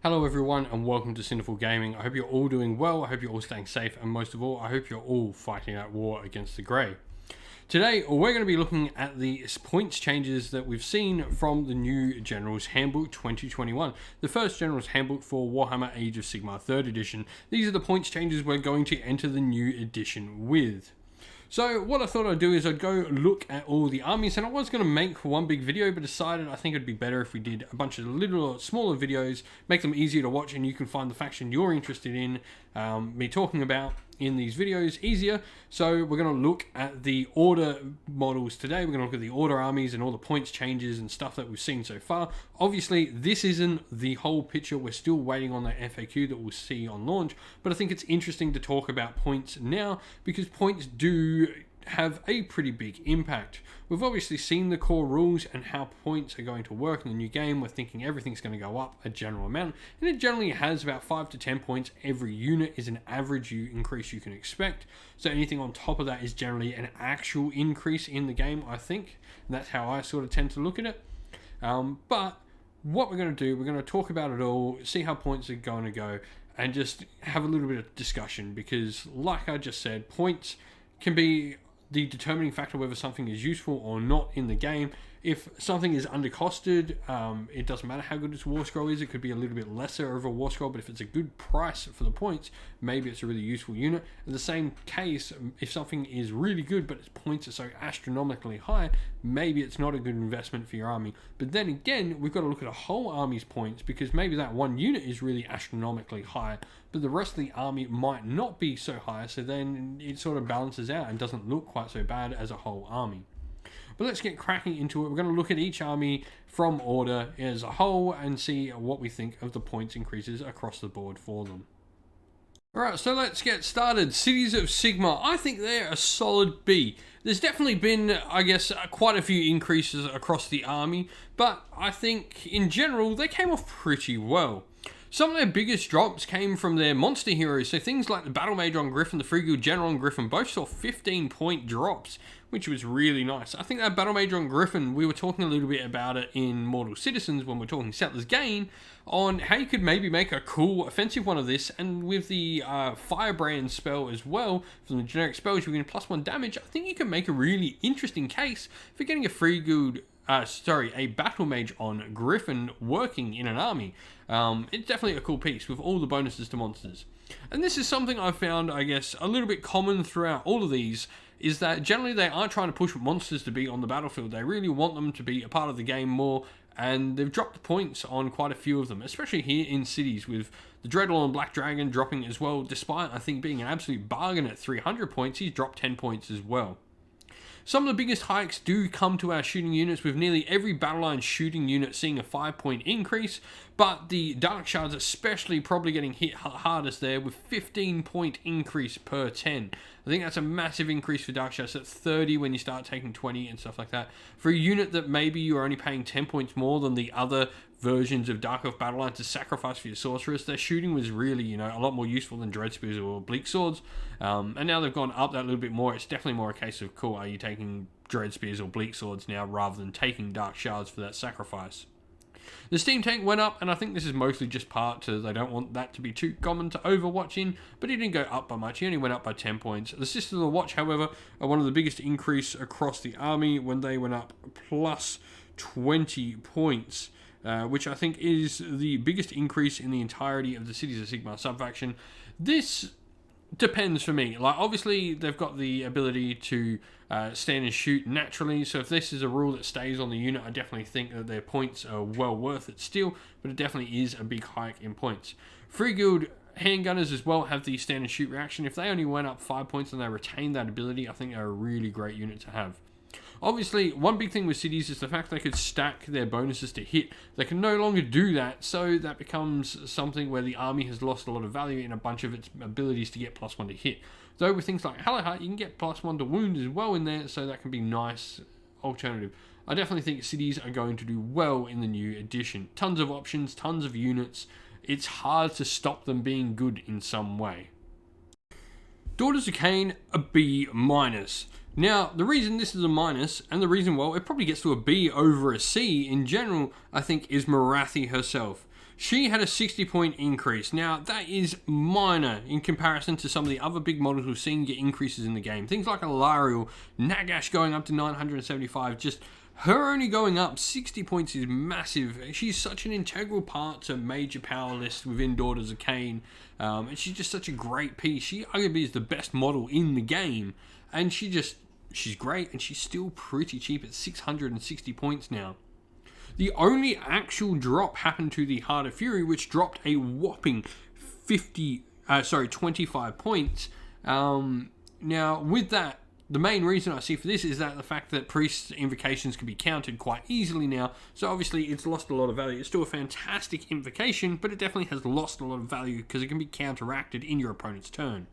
Hello everyone and welcome to Sinful Gaming. I hope you're all doing well, I hope you're all staying safe, and most of all, I hope you're all fighting that war against the Grey. Today, we're going to be looking at the points changes that we've seen from the new General's Handbook 2021. The first General's Handbook for Warhammer Age of Sigmar 3rd edition. These are the points changes we're going to enter the new edition with. So what I thought I'd do is I'd go look at all the armies, and I was going to make one big video, but decided I think it'd be better if we did a bunch of little smaller videos, make them easier to watch, and you can find the faction you're interested in me talking about in these videos easier. So we're going to look at the order models today. We're going to look at the order armies and all the points changes and stuff that we've seen so far. Obviously, this isn't the whole picture. We're still waiting on that FAQ that we'll see on launch, but I think it's interesting to talk about points now because points do have a pretty big impact. We've obviously seen the core rules and how points are going to work in the new game. We're thinking everything's going to go up a general amount, and it generally has about 5 to 10 points. Every unit is an average increase you can expect, so anything on top of that is generally an actual increase in the game, I think. And that's how I sort of tend to look at it. But what we're going to do, we're going to talk about it all, see how points are going to go, and just have a little bit of discussion, because like I just said, points can be the determining factor whether something is useful or not in the game. If something is undercosted, it doesn't matter how good its war scroll is. It could be a little bit lesser of a war scroll, but if it's a good price for the points, maybe it's a really useful unit. In the same case, if something is really good but its points are so astronomically high, maybe it's not a good investment for your army. But then again, we've got to look at a whole army's points, because maybe that one unit is really astronomically high, but the rest of the army might not be so high, so then it sort of balances out and doesn't look quite so bad as a whole army. But let's get cracking into it. We're going to look at each army from order as a whole and see what we think of the points increases across the board for them. Alright, so let's get started. Cities of Sigmar. I think they're a solid B. There's definitely been, I guess, quite a few increases across the army, but I think in general they came off pretty well. Some of their biggest drops came from their monster heroes, so things like the Battle Mage on Griffin, the Free Guild General on Griffin, both saw 15-point drops, which was really nice. I think that Battle Mage on Griffin, we were talking a little bit about it in Mortal Citizens when we're talking Settlers Gain, on how you could maybe make a cool offensive one of this, and with the Firebrand spell as well, from the generic spells you get +1 damage, I think you can make a really interesting case for getting a Free Guild a Battle Mage on Griffin working in an army. It's definitely a cool piece with all the bonuses to monsters. And this is something I've found, I guess, a little bit common throughout all of these, is that generally they aren't trying to push monsters to be on the battlefield. They really want them to be a part of the game more, and they've dropped the points on quite a few of them, especially here in cities, with the Dreadlord and Black Dragon dropping as well. Despite, I think, being an absolute bargain at 300 points, he's dropped 10 points as well. Some of the biggest hikes do come to our shooting units, with nearly every battle line shooting unit seeing a 5-point increase, but the Dark Shards especially probably getting hit hardest there, with 15-point increase per 10. I think that's a massive increase for Dark Shards at 30 when you start taking 20 and stuff like that. For a unit that maybe you're only paying 10 points more than the other versions of Dark Elf Battle Line to sacrifice for your sorceress, their shooting was really, a lot more useful than Dread Spears or Bleak Swords. And now they've gone up that little bit more. It's definitely more a case of, cool, are you taking Dread Spears or Bleak Swords now rather than taking Dark Shards for that sacrifice? The Steam Tank went up, and I think this is mostly just part to they don't want that to be too common to Overwatch in, but he didn't go up by much. He only went up by 10 points. The Sisters of the Watch, however, are one of the biggest increase across the army when they went up plus 20 points. Which I think is the biggest increase in the entirety of the Cities of Sigmar subfaction. This depends for me. Like, obviously, they've got the ability to stand and shoot naturally, so if this is a rule that stays on the unit, I definitely think that their points are well worth it still, but it definitely is a big hike in points. Free Guild Handgunners as well have the stand and shoot reaction. If they only went up 5 points and they retain that ability, I think they're a really great unit to have. Obviously, one big thing with cities is the fact they could stack their bonuses to hit. They can no longer do that, so that becomes something where the army has lost a lot of value in a bunch of its abilities to get +1 to hit. Though with things like Hallowheart, you can get +1 to wound as well in there, so that can be nice alternative. I definitely think cities are going to do well in the new edition. Tons of options, tons of units. It's hard to stop them being good in some way. Daughters of Khaine, a B-. Now, the reason this is a minus, and the reason, well, it probably gets to a B over a C in general, I think, is Morathi herself. She had a 60-point increase. Now, that is minor in comparison to some of the other big models we've seen get increases in the game. Things like Alariel, Nagash going up to 975, just her only going up 60 points is massive. She's such an integral part to major power lists within Daughters of Khaine, and she's just such a great piece. She arguably is the best model in the game, and she's great, and she's still pretty cheap at 660 points now. The only actual drop happened to the Heart of Fury, which dropped a whopping 25 points. Now, with that, the main reason I see for this is that the fact that Priest's invocations can be countered quite easily now, so obviously it's lost a lot of value. It's still a fantastic invocation, but it definitely has lost a lot of value because it can be counteracted in your opponent's turn.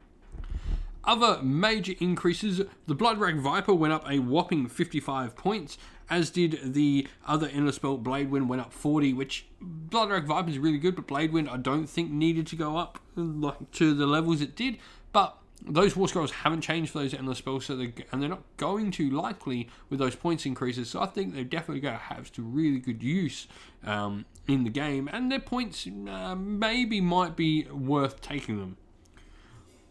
Other major increases, the Bloodrag Viper went up a whopping 55 points, as did the other endless spell Blade Wind went up 40, which Bloodrag Viper is really good, but Blade Wind I don't think needed to go up like to the levels it did, but those War Scrolls haven't changed for those endless spells, and they're not going to likely with those points increases, so I think they're definitely going to have some really good use in the game, and their points maybe might be worth taking them.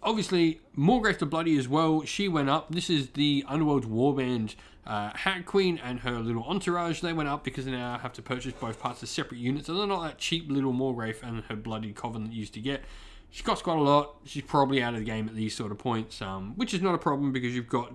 Obviously, Morgrave the Bloody as well, she went up. This is the Underworld's Warband Hat Queen and her little entourage. They went up because they now have to purchase both parts as separate units, so they're not that cheap little Morgrave and her Bloody Coven that you used to get. She costs quite a lot. She's probably out of the game at these sort of points, which is not a problem because you've got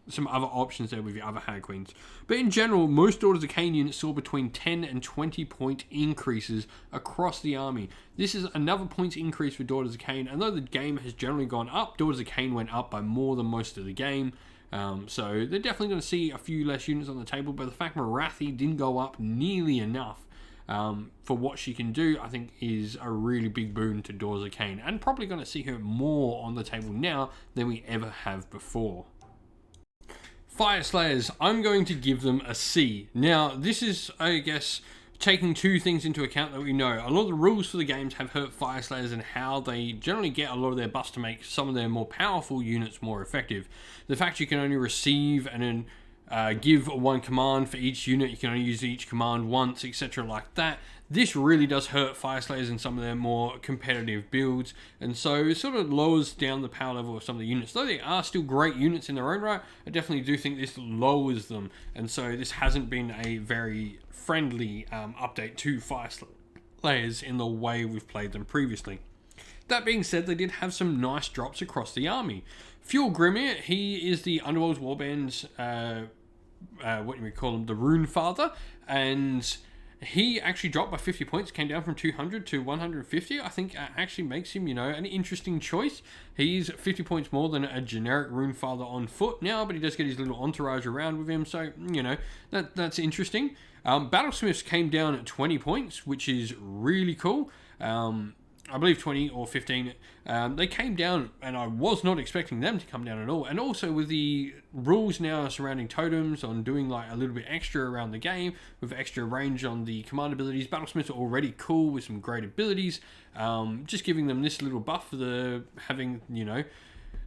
some other options there with your other Hag Queens. But in general, most Daughters of Khaine units saw between 10 and 20 point increases across the army. This is another points increase for Daughters of Khaine, and though the game has generally gone up, Daughters of Khaine went up by more than most of the game. So they're definitely going to see a few less units on the table, but the fact Morathi didn't go up nearly enough for what she can do, I think is a really big boon to Daughters of Khaine, and probably going to see her more on the table now than we ever have before. Fyreslayers, I'm going to give them a C. Now, this is, I guess, taking two things into account that we know. A lot of the rules for the games have hurt Fyreslayers and how they generally get a lot of their buffs to make some of their more powerful units more effective. The fact you can only receive and then give one command for each unit, you can only use each command once, etc. like that. This really does hurt Fyreslayers in some of their more competitive builds, and so it sort of lowers down the power level of some of the units. Though they are still great units in their own right, I definitely do think this lowers them, and so this hasn't been a very friendly update to Fyreslayers in the way we've played them previously. That being said, they did have some nice drops across the army. Fuel Grimir, he is the Underworld's Warband's, what do we call him, the Rune Father, and he actually dropped by 50 points, came down from 200 to 150. I think actually makes him, an interesting choice. He's 50 points more than a generic Rune Father on foot now, but he does get his little entourage around with him, so, that's interesting. Battlesmiths came down at 20 points, which is really cool. I believe 20 or 15. They came down, and I was not expecting them to come down at all. And also with the rules now surrounding totems on doing like a little bit extra around the game with extra range on the command abilities, Battlesmiths are already cool with some great abilities. Just giving them this little buff for the having,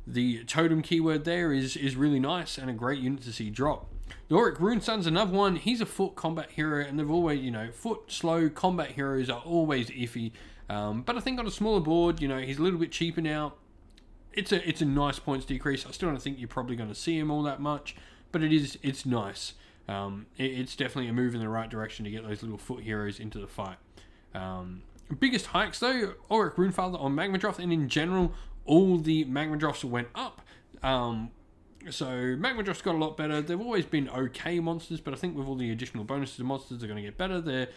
the totem keyword there is really nice and a great unit to see drop. The Auric Runeson's another one. He's a foot combat hero, and they've always, foot slow combat heroes are always iffy. But I think on a smaller board, he's a little bit cheaper now. It's a nice points decrease. I still don't think you're probably going to see him all that much, but it's nice. It's definitely a move in the right direction to get those little foot heroes into the fight. Biggest hikes though, Auric Runefather on Magmadroth, and in general, all the Magmadroths went up. So Magmadroth's got a lot better. They've always been okay monsters, but I think with all the additional bonuses to monsters, they're going to get better. They're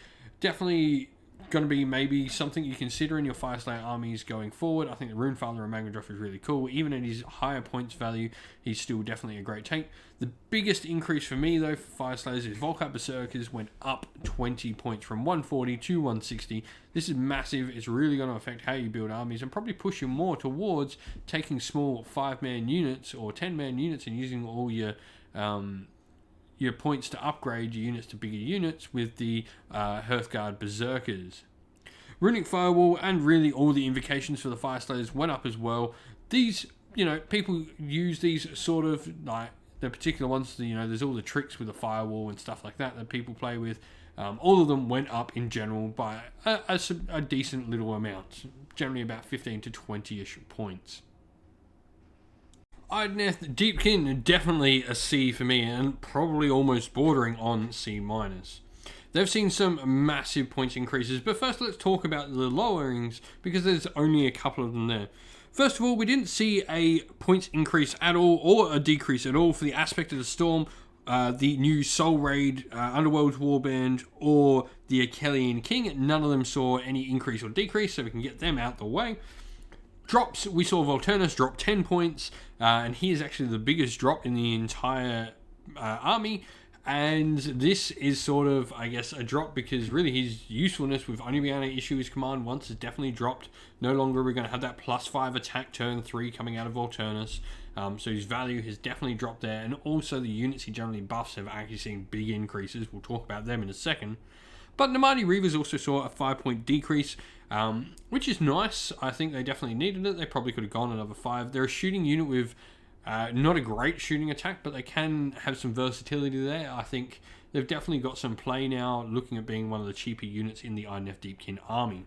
definitely going to be maybe something you consider in your Fyreslayer armies going forward. I think the Runefather and Magmadroth is really cool. Even at his higher points value, he's still definitely a great take. The biggest increase for me though for Fyreslayers is Volkite Berserkers went up 20 points from 140 to 160. This is massive. It's really going to affect how you build armies and probably push you more towards taking small 5-man units or 10-man units and using all your points to upgrade your units to bigger units with the Hearthguard Berserkers. Runic Firewall and really all the invocations for the Fyreslayers went up as well. These, people use these sort of like the particular ones, there's all the tricks with the Firewall and stuff like that people play with. all of them went up in general by a decent little amount, generally about 15 to 20-ish points. Sylvaneth-D, definitely a C for me, and probably almost bordering on C-. They've seen some massive points increases, but first let's talk about the lowerings, because there's only a couple of them there. First of all, we didn't see a points increase at all, or a decrease at all, for the Aspect of the Storm, the new Soul Raid, Underworld's Warband, or the Achillean King. None of them saw any increase or decrease, so we can get them out the way. Drops, we saw Volturnus drop 10 points, and he is actually the biggest drop in the entire army. And this is sort of, I guess, a drop because really his usefulness with only being able to issue his command once has definitely dropped. No longer are we going to have that +5 attack turn 3 coming out of Volturnus. So his value has definitely dropped there. And also the units he generally buffs have actually seen big increases. We'll talk about them in a second. But Namadi Reavers also saw a 5-point decrease, which is nice. I think they definitely needed it. They probably could have gone another 5. They're a shooting unit with not a great shooting attack, but they can have some versatility there. I think they've definitely got some play now, looking at being one of the cheaper units in the Sylvaneth-D army.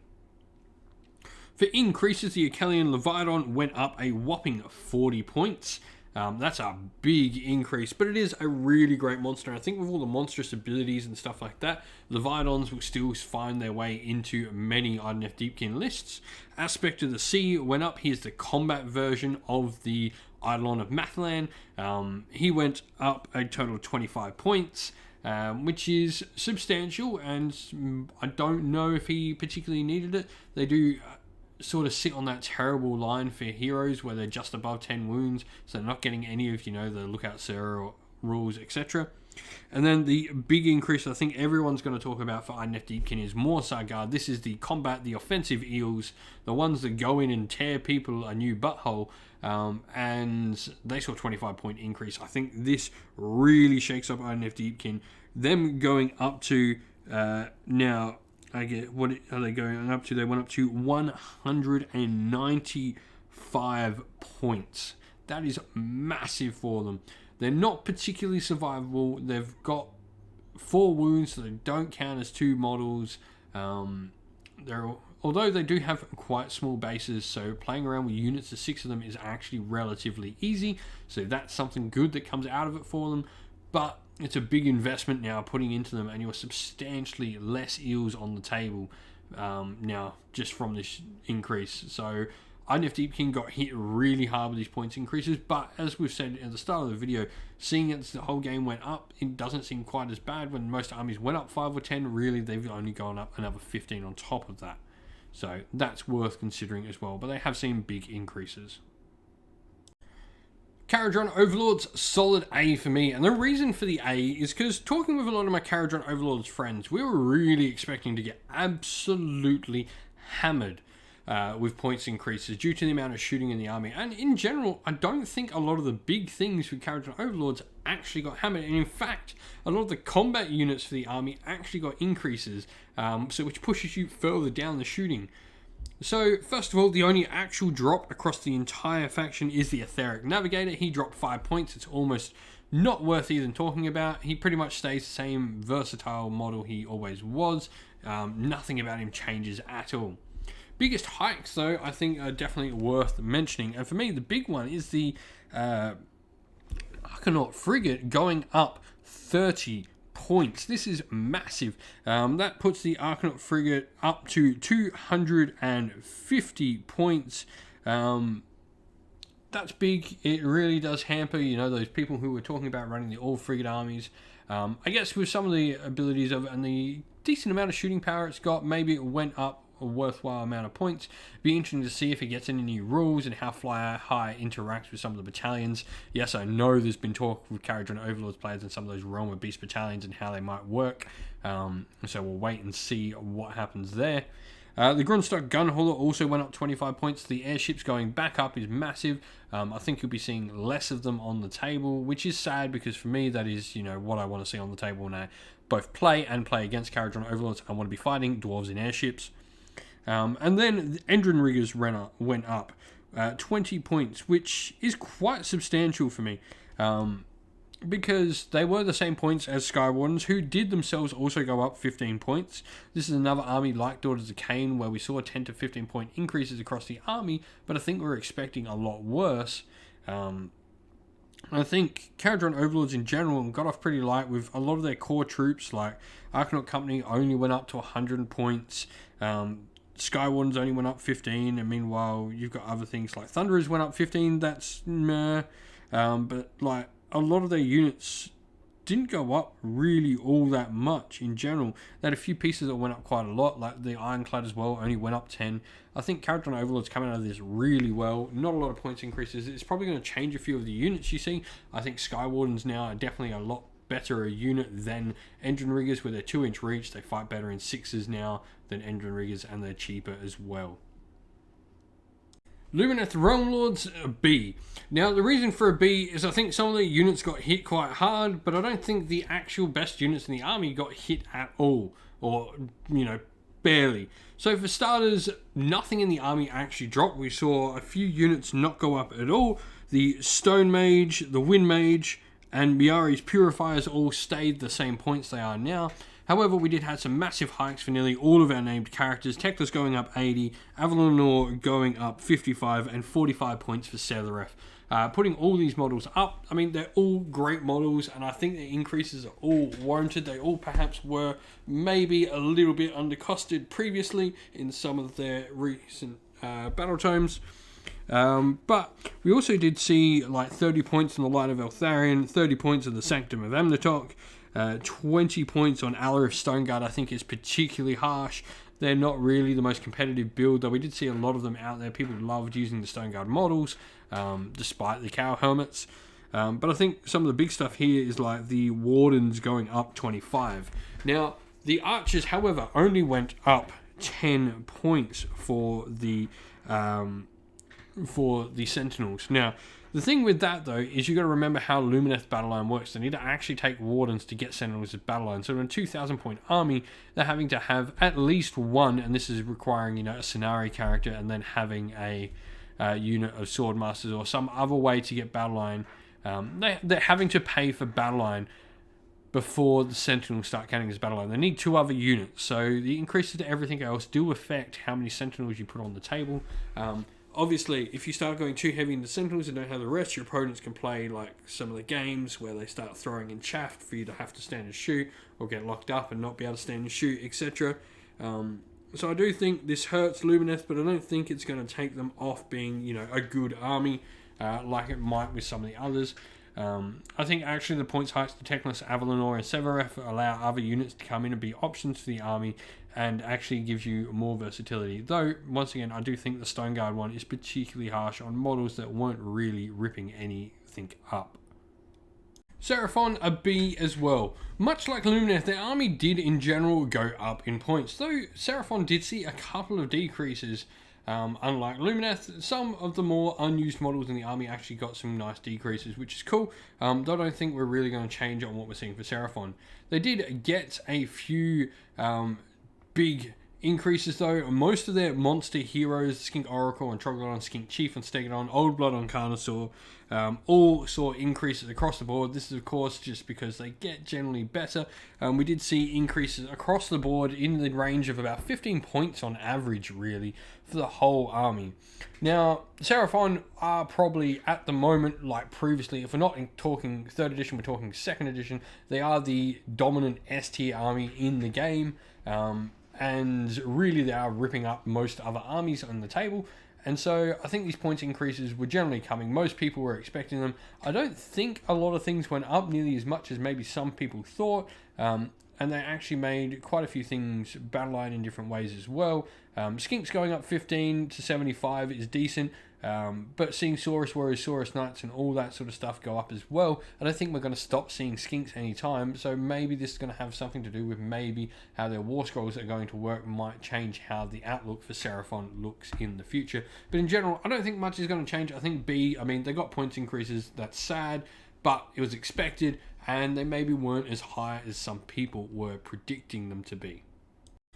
For increases, the Achillean Leviathan went up a whopping 40 points. That's a big increase, but it is a really great monster. I think with all the monstrous abilities and stuff like that, Leviathans will still find their way into many Sylvaneth-D lists. Aspect of the Sea went up. Here's the combat version of the Eidolon of Mathalan. He went up a total of 25 points, which is substantial, and I don't know if he particularly needed it. They do sort of sit on that terrible line for heroes where they're just above 10 wounds, so they're not getting any of, the Lookout Sir or rules, etc. And then the big increase I think everyone's going to talk about for Sylvaneth-D is Morsar Guard. This is the combat, the offensive eels, the ones that go in and tear people a new butthole, and they saw a 25-point increase. I think this really shakes up Sylvaneth-D. Them going up to now, I get, what are they going up to? They went up to 195 points. That is massive for them. They're not particularly survivable. They've got 4 wounds, so they don't count as 2 models. Although they do have quite small bases, so playing around with units of 6 of them is actually relatively easy. So that's something good that comes out of it for them. But it's a big investment now putting into them, and you're substantially less eels on the table now just from this increase. So Sylvaneth-D got hit really hard with these points increases, but as we've said at the start of the video, seeing as the whole game went up, it doesn't seem quite as bad. When most armies went up 5 or 10, really they've only gone up another 15 on top of that. So that's worth considering as well, but they have seen big increases. Kharadron Overlords, solid A for me, and the reason for the A is because talking with a lot of my Kharadron Overlords friends, we were really expecting to get absolutely hammered with points increases due to the amount of shooting in the army. And in general, I don't think a lot of the big things with Kharadron Overlords actually got hammered, and in fact, a lot of the combat units for the army actually got increases, which pushes you further down the shooting. So, first of all, the only actual drop across the entire faction is the Etheric Navigator. He dropped 5 points. It's almost not worth even talking about. He pretty much stays the same versatile model he always was. Nothing about him changes at all. Biggest hikes, though, I think are definitely worth mentioning. And for me, the big one is the Archanaut Frigate going up 30 points. This is massive. That puts the Archanaut Frigate up to 250 points. That's big. It really does hamper, those people who were talking about running the all-frigate armies. I guess with some of the abilities of it and the decent amount of shooting power it's got, maybe it went up a worthwhile amount of points. Be interesting to see if it gets any new rules and how Fly High interacts with some of the battalions. Yes, I know there's been talk with Kharadron Overlords players and some of those Realm of Beast battalions and how they might work. So we'll wait and see what happens there. The Grunstock Gunhauler also went up 25 points. The airships going back up is massive. I think you'll be seeing less of them on the table, which is sad because for me that is what I want to see on the table when I both play and play against Kharadron Overlords. I want to be fighting dwarves in airships. And then the Endrin Riggers went up 20 points, which is quite substantial for me. because they were the same points as Skywardens, who did themselves also go up 15 points. This is another army like Daughters of Khaine, where we saw 10 to 15 point increases across the army, but I think we're expecting a lot worse. I think Kharadron Overlords in general got off pretty light with a lot of their core troops, like Archnaut Company only went up to 100 points. Skywardens only went up 15, and meanwhile you've got other things like Thunderers went up 15. That's meh. But like a lot of their units didn't go up really all that much in general. They had a few pieces that went up quite a lot, like the Ironclad as well, only went up 10. I think Kharadron Overlord's coming out of this really well. Not a lot of points increases. It's probably going to change a few of the units you see. I think Skywardens now are definitely a lot better a unit than Engine Riggers with their 2-inch reach. They fight better in 6s now than Engine Riggers, and they're cheaper as well. Lumineth Realm-Lords B. Now, the reason for a B is I think some of the units got hit quite hard, but I don't think the actual best units in the army got hit at all, or, you know, barely. So for starters, nothing in the army actually dropped. We saw a few units not go up at all. The Stone Mage, the Wind Mage, and Miari's Purifiers all stayed the same points they are now. However, we did have some massive hikes for nearly all of our named characters. Teclis going up 80, Avalanor going up 55, and 45 points for Sylvaneth. Putting all these models up, I mean, they're all great models, and I think the increases are all warranted. They all perhaps were maybe a little bit undercosted previously in some of their recent battle tomes. But we also did see like 30 points on the Light of Eltharion, 30 points on the Sanctum of Amnatok, 20 points on Alarith Stoneguard. I think is particularly harsh. They're not really the most competitive build, though we did see a lot of them out there. People loved using the Stoneguard models, despite the cow helmets. But I think some of the big stuff here is like the Wardens going up 25. Now, the Archers, however, only went up 10 points for the Sentinels. Now, the thing with that, though, is you got to remember how Lumineth battle line works. They need to actually take Wardens to get Sentinels as battle line. So in a 2,000 point army, they're having to have at least one, and this is requiring, you know, a Scenari character, and then having a unit of Swordmasters or some other way to get battle line. They're having to pay for battle line before the Sentinels start counting as battle line. They need 2 other units. So the increases to everything else do affect how many Sentinels you put on the table. Obviously, if you start going too heavy into Sentinels and don't have the rest, your opponents can play like some of the games where they start throwing in chaff for you to have to stand and shoot, or get locked up and not be able to stand and shoot, etc. So I do think this hurts Lumineth, but I don't think it's going to take them off being, you know, a good army like it might with some of the others. I think actually the points hikes to Teclis, Avalanor, and Sylvaneth allow other units to come in and be options for the army, and actually gives you more versatility. Though, once again, I do think the Stoneguard one is particularly harsh on models that weren't really ripping anything up. Seraphon a B as well. Much like Lumineth, their army did in general go up in points, though Seraphon did see a couple of decreases. Unlike Lumineth, some of the more unused models in the army actually got some nice decreases, which is cool, though I don't think we're really going to change on what we're seeing for Seraphon. They did get a few big increases though. Most of their monster heroes, Skink Oracle and Troglodyte, Skink Chief and Stegodon, Old Blood on Carnosaur, all saw increases across the board. This is of course just because they get generally better. We did see increases across the board in the range of about 15 points on average really for the whole army. Now, Seraphon are probably at the moment, like previously, if we're not talking 3rd edition, we're talking 2nd edition, they are the dominant S tier army in the game. And really they are ripping up most other armies on the table, and so I think these points increases were generally coming. Most people were expecting them. I don't think a lot of things went up nearly as much as maybe some people thought, and they actually made quite a few things battle line in different ways as well. Skinks going up 15 to 75 is decent, but seeing Saurus Warriors, Saurus Knights and all that sort of stuff go up as well, I don't think we're going to stop seeing Skinks anytime, so maybe this is going to have something to do with maybe how their War Scrolls are going to work, might change how the outlook for Seraphon looks in the future. But in general, I don't think much is going to change. I think B, I mean, they got points increases, that's sad, but it was expected, and they maybe weren't as high as some people were predicting them to be.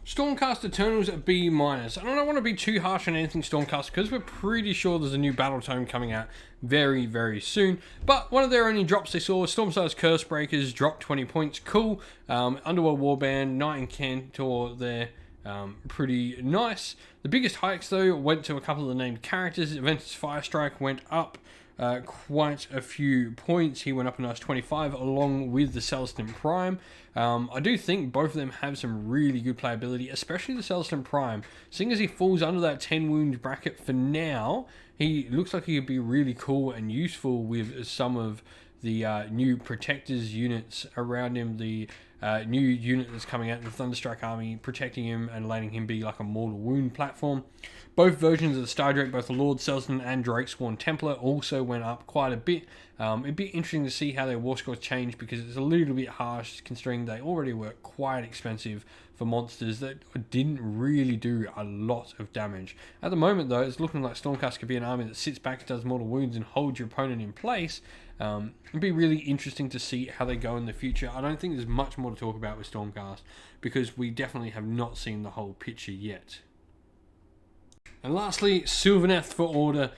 Stormcast Eternals at B-. I don't want to be too harsh on anything Stormcast because we're pretty sure there's a new battle tome coming out very, very soon. But one of their only drops they saw was Stormsire's Cursebreakers, dropped 20 points. Cool. Underworld Warband, Knight and Cantor there. Pretty nice. The biggest hikes though went to a couple of the named characters. Aventus Firestrike went up quite a few points. He went up a nice 25 along with the Celestin Prime. I do think both of them have some really good playability, especially the Celestin Prime. Seeing as he falls under that 10 wound bracket for now, he looks like he could be really cool and useful with some of the new Protectors units around him. The new unit that's coming out, the Thunderstrike army, protecting him and letting him be like a mortal wound platform. Both versions of the Star Drake, both the Lord Celestin and Drakesworn Templar, also went up quite a bit. It'd be interesting to see how their war scores change because it's a little bit harsh considering they already were quite expensive for monsters that didn't really do a lot of damage. At the moment though, it's looking like Stormcast could be an army that sits back, does mortal wounds and holds your opponent in place. It'd be really interesting to see how they go in the future. I don't think there's much more to talk about with Stormcast because we definitely have not seen the whole picture yet. And lastly, Sylvaneth for Order,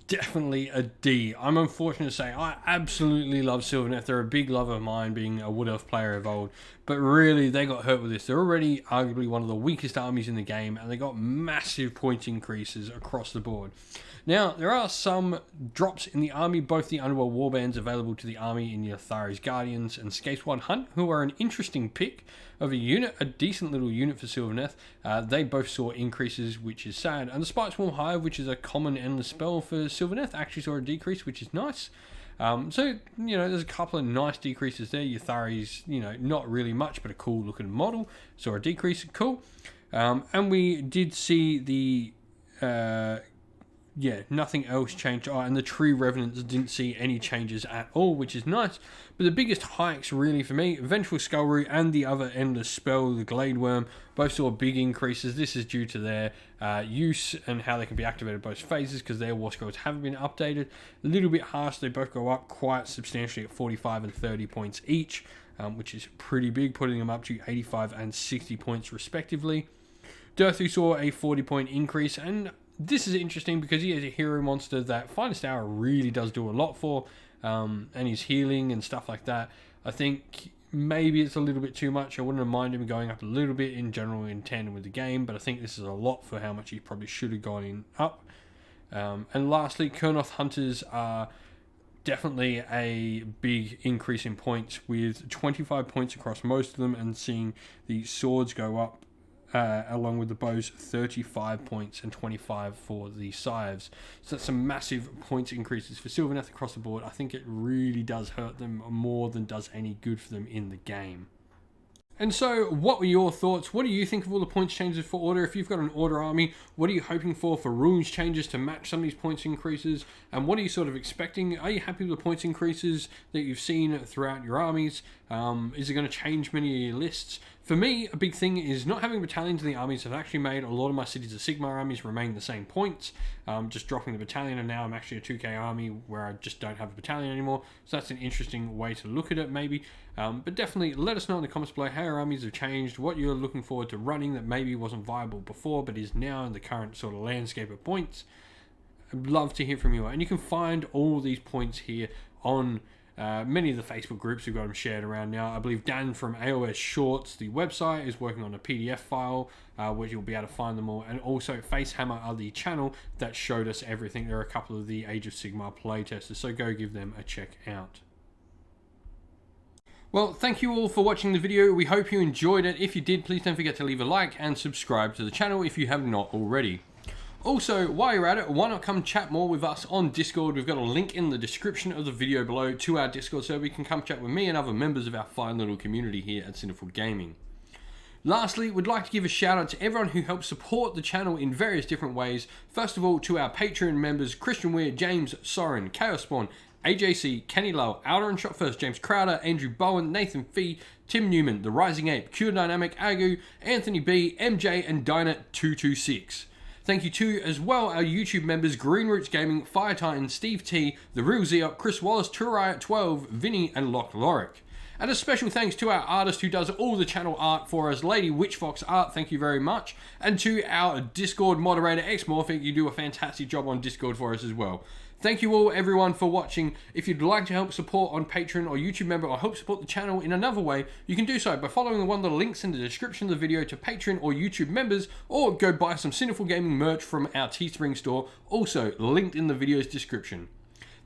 definitely a D. I'm unfortunate to say I absolutely love Sylvaneth. They're a big love of mine, being a Wood Elf player of old. But really, they got hurt with this. They're already arguably one of the weakest armies in the game, and they got massive point increases across the board. Now, there are some drops in the army, both the Underworld Warbands available to the army in Yathari's Guardians and Scapeswide Hunt, who are an interesting pick of a unit, a decent little unit for Sylvaneth. They both saw increases, which is sad. And the Spiteswarm Hive, which is a common endless spell for Sylvaneth, actually saw a decrease, which is nice. So, you know, there's a couple of nice decreases there. Yathari's, you know, not really much, but a cool looking model. Saw a decrease, cool. And we did see the... yeah, nothing else changed. Oh, and the Tree Revenants didn't see any changes at all, which is nice. But the biggest hikes really for me, Vengeful Skullroot and the other endless spell, the Glade Worm, both saw big increases. This is due to their use and how they can be activated both phases because their war scrolls haven't been updated. A little bit harsh, they both go up quite substantially at 45 and 30 points each, which is pretty big, putting them up to 85 and 60 points respectively. Durthu saw a 40 point increase, and this is interesting because he is a hero monster that Finest Hour really does do a lot for, and his healing and stuff like that. I think maybe it's a little bit too much. I wouldn't mind him going up a little bit in general in tandem with the game, but I think this is a lot for how much he probably should have gone in up. And lastly, Kurnoth Hunters are definitely a big increase in points with 25 points across most of them, and seeing the swords go up along with the bows, 35 points and 25 for the scythes. So that's some massive points increases for Sylvaneth across the board. I think it really does hurt them more than does any good for them in the game. And so, what were your thoughts? What do you think of all the points changes for Order? If you've got an Order army, what are you hoping for rules changes to match some of these points increases? And what are you sort of expecting? Are you happy with the points increases that you've seen throughout your armies? Is it going to change many of your lists? For me, a big thing is not having battalions in the armies. I've actually made a lot of my Cities of Sigmar armies remain the same points. Just dropping the battalion, and now I'm actually a 2k army where I just don't have a battalion anymore. So that's an interesting way to look at it, maybe. But definitely let us know in the comments below how your armies have changed, what you're looking forward to running that maybe wasn't viable before but is now in the current sort of landscape of points. I'd love to hear from you. And you can find all these points here on many of the Facebook groups. We've got them shared around now. I believe Dan from AOS Shorts, the website, is working on a PDF file where you'll be able to find them all. And also Facehammer are the channel that showed us everything. There are a couple of the Age of Sigmar playtesters, so go give them a check out. Well, thank you all for watching the video. We hope you enjoyed it. If you did, please don't forget to leave a like and subscribe to the channel if you have not already. Also, while you're at it, why not come chat more with us on Discord? We've got a link in the description of the video below to our Discord server. You can come chat with me and other members of our fine little community here at Sinful Gaming. Lastly, we'd like to give a shout out to everyone who helps support the channel in various different ways. First of all, to our Patreon members, Christian Weir, James Soren, Chaos Spawn, AJC, Kenny Lowe, Outer and Shot First, James Crowder, Andrew Bowen, Nathan Fee, Tim Newman, The Rising Ape, Cure Dynamic, Agu, Anthony B, MJ, and Dyna226. Thank you to, as well, our YouTube members, Green Roots Gaming, Fire Titan, Steve T, The Real Zeop, Chris Wallace, Turriot 12, Vinny, and Lock Lorick. And a special thanks to our artist who does all the channel art for us, Lady Witchfox Art, thank you very much. And to our Discord moderator, Xmorphic, you do a fantastic job on Discord for us as well. Thank you all, everyone, for watching. If you'd like to help support on Patreon or YouTube member or help support the channel in another way, you can do so by following one of the links in the description of the video to Patreon or YouTube members, or go buy some Sinful Gaming merch from our Teespring store, also linked in the video's description.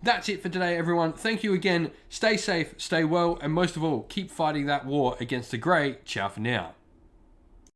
That's it for today, everyone. Thank you again. Stay safe, stay well, and most of all, keep fighting that war against the Grey. Ciao for now.